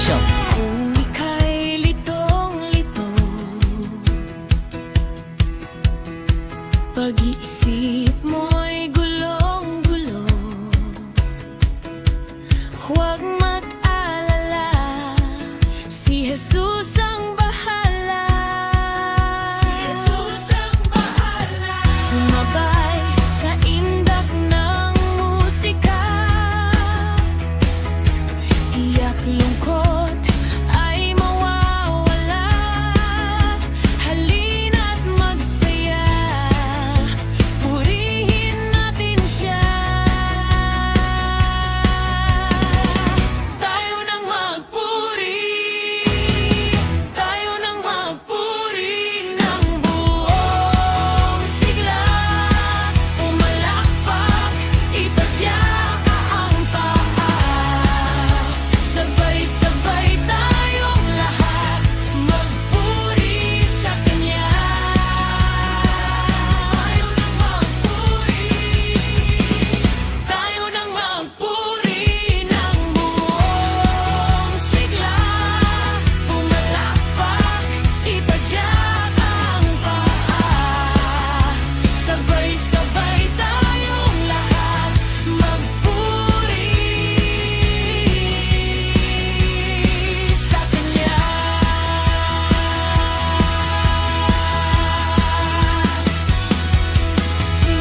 Official. Kung ika'y litong-lito, pag-iisip mo'y gulong-gulo, huwag mag-alala, si Jesus ang bahala. Si Jesus ang bahala. Sumabay sa indak ng musika, tiyak lungkot ay mawawala. Halina't magsaya, purihin natin siya. Tayo nang magpuri, tayo nang magpuri ng buong sigla. Pumalakpak, ipadyaka ang paa, sabay-sabay tayong lahat magpuri sa Kanya. Tayo nang magpuri, tayo nang magpuri ng buong sigla. Pumalakpak, ipadyaka ang paa, sabay-sabay tayong lahat magpuri sa Kanya.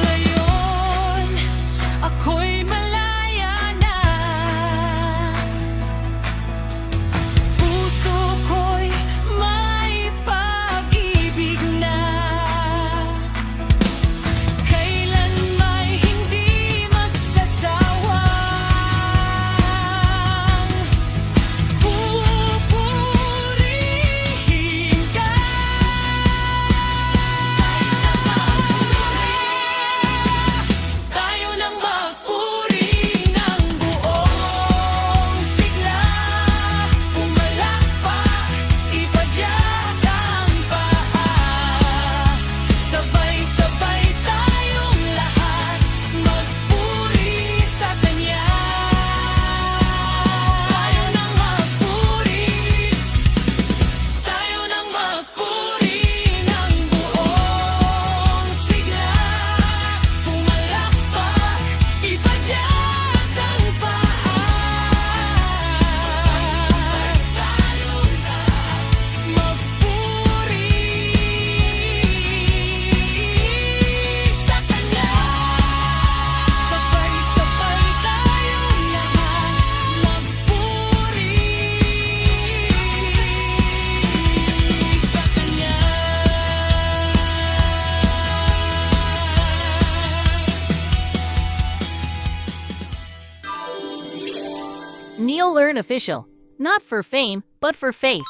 Ngayon, ako'y malaya na, puso ko'y may pag-ibig na, kailan may hindi magsasawang pupurihin ka. Tayo nang magpuri ng buong sigla. Pumalakpak, ipadyaka ang paa, sabay-sabay tayong lahat magpuri sa Kanya. Tayo nang magpuri, tayo nang magpuri ng buong sigla. Pumalakpak, ipadyaka ang paa, sabay-sabay tayong lahat magpuri sa Kanya. Sabay-sabay tayong lahat magpuri sa Kanya. Neil Learn Official. Not for fame, but for faith.